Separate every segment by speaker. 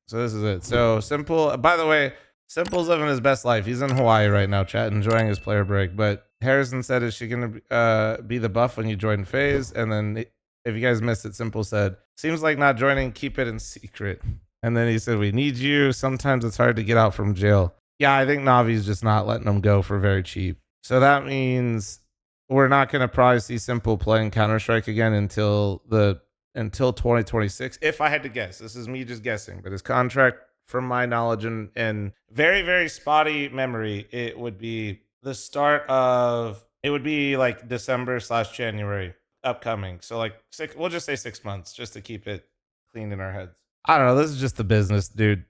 Speaker 1: So this is it. So s1mple, by the way, s1mple's living his best life. He's in Hawaii right now, chat, enjoying his player break. But Harrison said, is she going to be the buff when you join FaZe? And then if you guys missed it, s1mple said, seems like not joining, keep it in secret. And then he said, we need you. Sometimes it's hard to get out from jail. Yeah, I think Navi's just not letting them go for very cheap. So that means we're not going to probably see s1mple playing Counter-Strike again until 2026. If I had to guess, this is me just guessing, but his contract, from my knowledge and very, very spotty memory, it would be the start of, it would be like December/January upcoming. So like we'll just say 6 months just to keep it clean in our heads. I don't know. This is just the business, dude.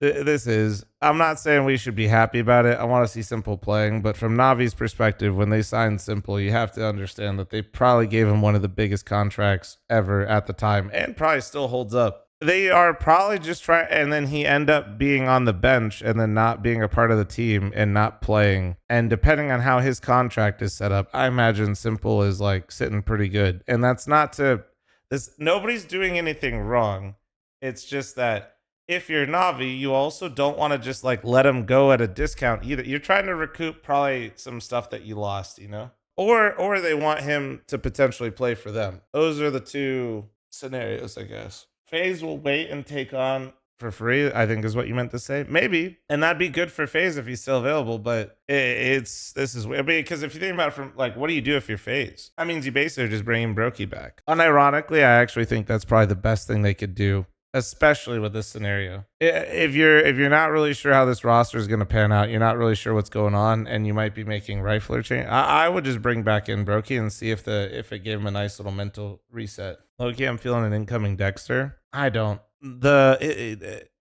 Speaker 1: This is, I'm not saying we should be happy about it. I want to see s1mple playing, but from Navi's perspective, when they signed s1mple, you have to understand that they probably gave him one of the biggest contracts ever at the time, and probably still holds up. They are probably just trying, and then he end up being on the bench and then not being a part of the team and not playing. And depending on how his contract is set up, I imagine s1mple is like sitting pretty good. And that's not to this. Nobody's doing anything wrong. It's just that if you're Navi, you also don't want to just like let him go at a discount either. You're trying to recoup probably some stuff that you lost, you know, or they want him to potentially play for them. Those are the two scenarios, I guess. FaZe will wait and take on for free, I think is what you meant to say. Maybe. And that'd be good for FaZe if he's still available. But this is weird. Because if you think about it from like, what do you do if you're FaZe? That means you basically are just bringing Brokey back. Unironically, I actually think that's probably the best thing they could do, especially with this scenario. If you're not really sure how this roster is going to pan out, you're not really sure what's going on, and you might be making rifler change, I would just bring back in Brokey and see if it gave him a nice little mental reset. Okay, I'm feeling an incoming Dexter. I don't.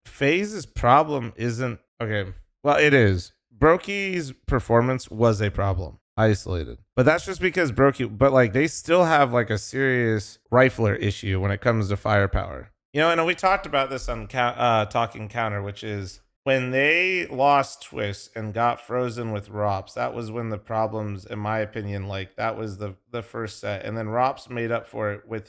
Speaker 1: FaZe's problem isn't okay. Well, it is. Brokey's performance was a problem, isolated, but that's just because Brokey. But like, they still have like a serious rifler issue when it comes to firepower. You know, and we talked about this on Talking Counter, which is when they lost Twist and got frozen with Rops. That was when the problems, in my opinion, like that was the first set, and then Rops made up for it with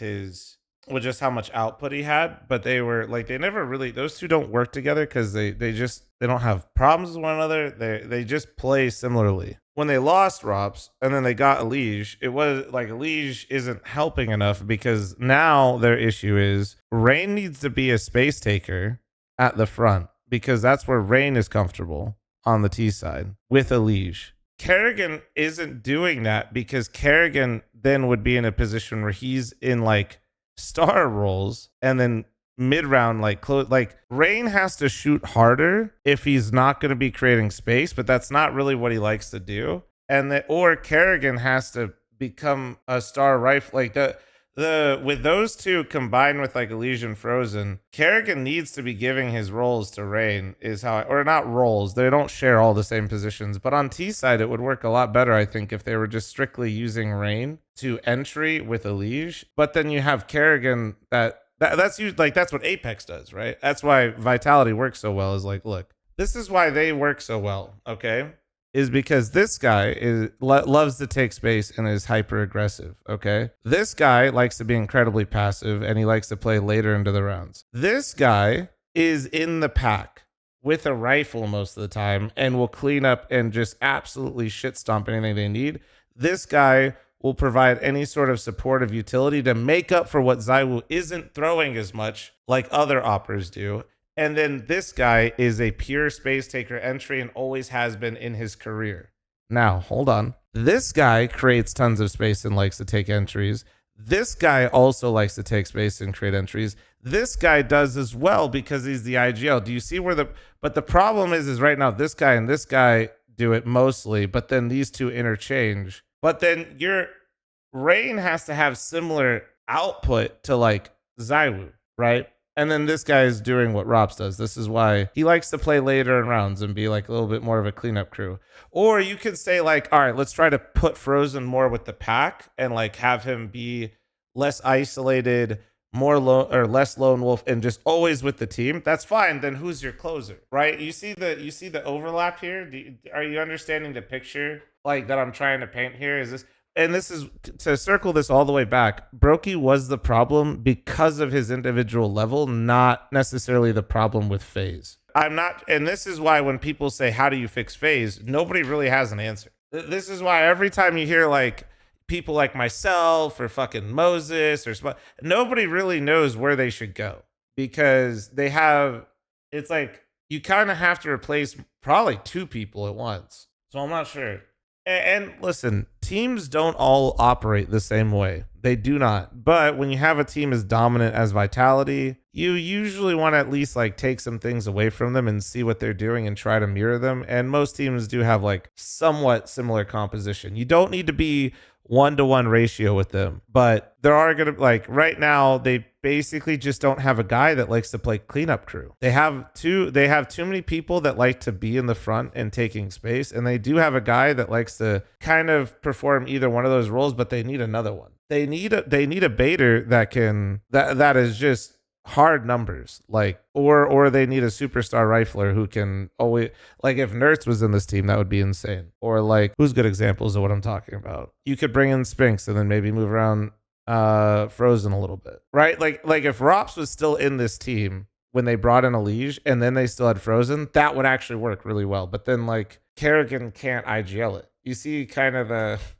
Speaker 1: just how much output he had. But they were like, they never really, those two don't work together because they don't have problems with one another. They just play similarly. When they lost Rops and then they got Elige, it was like Elige isn't helping enough because now their issue is Rain needs to be a space taker at the front because that's where Rain is comfortable on the T side with Elige. Karrigan isn't doing that because Karrigan then would be in a position where he's in like star roles and then mid-round like Rain has to shoot harder if he's not going to be creating space, but that's not really what he likes to do. And or Karrigan has to become a star rifle, like with those two combined with like Elysian Frozen, Karrigan needs to be giving his roles to Rain, is how or not roles, they don't share all the same positions, but on T side it would work a lot better, I think, if they were just strictly using Rain to entry with Elige. But then you have Karrigan that's used, like that's what Apex does, right? That's why Vitality works so well, is like, look, this is why they work so well, okay? Is because this guy loves to take space and is hyper aggressive, okay? This guy likes to be incredibly passive and he likes to play later into the rounds. This guy is in the pack with a rifle most of the time and will clean up and just absolutely shit stomp anything they need. This guy will provide any sort of supportive utility to make up for what ZywOo isn't throwing as much like other operas do. And then this guy is a pure space taker entry and always has been in his career. Now, hold on. This guy creates tons of space and likes to take entries. This guy also likes to take space and create entries. This guy does as well because he's the IGL. Do you see where but the problem is right now this guy and this guy do it mostly, but then these two interchange. But then your Rain has to have similar output to like ZywOo, right? And then this guy is doing what Rops does. This is why he likes to play later in rounds and be like a little bit more of a cleanup crew. Or you could say like, all right, let's try to put Frozen more with the pack and like have him be less isolated, more less lone wolf, and just always with the team. That's fine. Then who's your closer, right? You see the overlap here. Are you understanding the picture like that I'm trying to paint here? Is this and this is to circle this all the way back. Brokey was the problem because of his individual level, not necessarily the problem with FaZe. I'm not, and this is why when people say, how do you fix FaZe? Nobody really has an answer. This is why every time you hear like people like myself or fucking Moses or nobody really knows where they should go, because they have, it's like you kind of have to replace probably 2 people at once. So I'm not sure. And listen, teams don't all operate the same way. They do not. But when you have a team as dominant as Vitality, you usually want to at least like take some things away from them and see what they're doing and try to mirror them. And most teams do have like somewhat similar composition. You don't need to be 1-to-1 ratio with them, but there are going to, like right now, they basically just don't have a guy that likes to play cleanup crew. They have too many people that like to be in the front and taking space. And they do have a guy that likes to kind of perform either one of those roles, but they need another one. They need a baiter that is just hard numbers, like, or they need a superstar rifler who can always, like, if Nerds was in this team, that would be insane. Or like, who's good examples of what I'm talking about? You could bring in Spinks and then maybe move around Frozen a little bit, right? Like if Rops was still in this team when they brought in Elige and then they still had Frozen, that would actually work really well. But then like Karrigan can't IGL it. You see kind of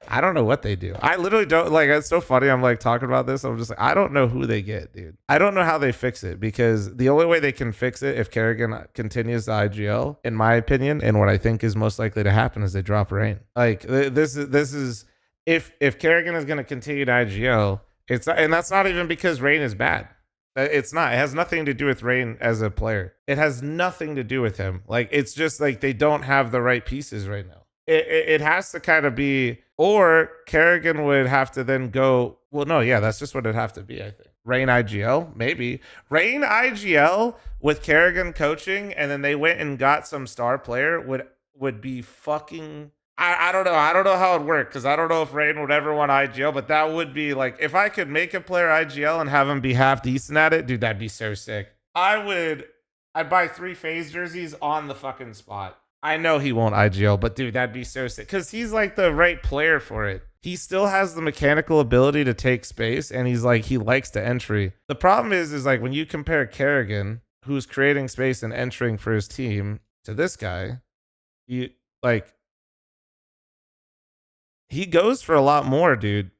Speaker 1: I don't know what they do. I literally don't, like, it's so funny. I'm like talking about this. I'm just like, I don't know who they get, dude. I don't know how they fix it, because the only way they can fix it if Karrigan continues to IGL, in my opinion, and what I think is most likely to happen, is they drop Rain. Like this is if Karrigan is going to continue to IGL, and that's not even because Rain is bad. It's not. It has nothing to do with Rain as a player. It has nothing to do with him. Like, it's just like they don't have the right pieces right now. It has to kind of be, or Karrigan would have to then go, well, no, yeah, that's just what it'd have to be, I think. Rain IGL, maybe. Rain IGL with Karrigan coaching, and then they went and got some star player would be fucking, I don't know. I don't know how it worked, because I don't know if Rain would ever want IGL, but that would be like, if I could make a player IGL and have him be half decent at it, dude, that'd be so sick. I'd buy 3 FaZe jerseys on the fucking spot. I know he won't IGL, but dude, that'd be so sick, because he's like the right player for it. He still has the mechanical ability to take space, and he likes to entry. The problem is like when you compare Karrigan, who's creating space and entering for his team, to this guy, he goes for a lot more, dude.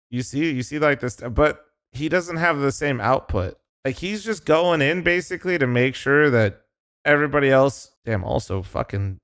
Speaker 1: You see like this, but he doesn't have the same output. Like, he's just going in basically to make sure that everybody else, damn, also fucking,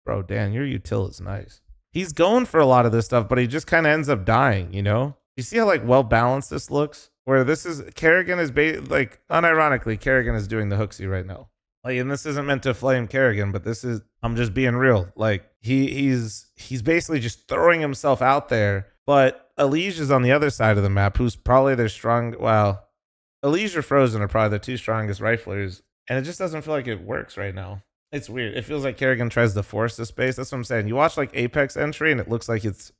Speaker 1: bro, Dan, your util is nice. He's going for a lot of this stuff, but he just kind of ends up dying, you know? You see how, like, well-balanced this looks? Where this is, Karrigan is, like, unironically, Karrigan is doing the hooksy right now. Like, and this isn't meant to flame Karrigan, but this is, I'm just being real. Like, he's basically just throwing himself out there, but Elige is on the other side of the map, who's probably their strong, well, Elige or Frozen are probably the 2 strongest riflers. And it just doesn't feel like it works right now. It's weird. It feels like Karrigan tries to force the space. That's what I'm saying. You watch like Apex entry, and it looks like it's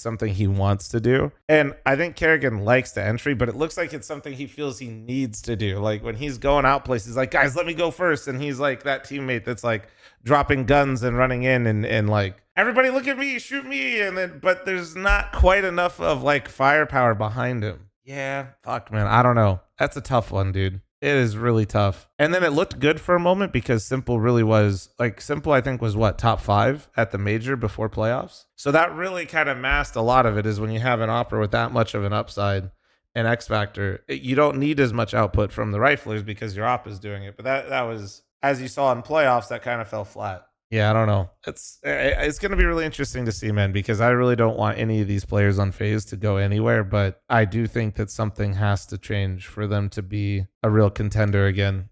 Speaker 1: something he wants to do. And I think Karrigan likes the entry, but it looks like it's something he feels he needs to do. Like when he's going out places, he's like, guys, let me go first. And he's like that teammate that's like dropping guns and running in and like, everybody look at me, shoot me. And then, but there's not quite enough of like firepower behind him. Yeah, fuck, man. I don't know. That's a tough one, dude. It is really tough. And then it looked good for a moment, because s1mple really was, like, s1mple I think was what, top 5 at the major before playoffs. So that really kind of masked a lot of it, is when you have an opera with that much of an upside and X factor, you don't need as much output from the riflers because your op is doing it. But that was, as you saw in playoffs, that kind of fell flat. Yeah, I don't know. It's going to be really interesting to see, man, because I really don't want any of these players on FaZe to go anywhere, but I do think that something has to change for them to be a real contender again.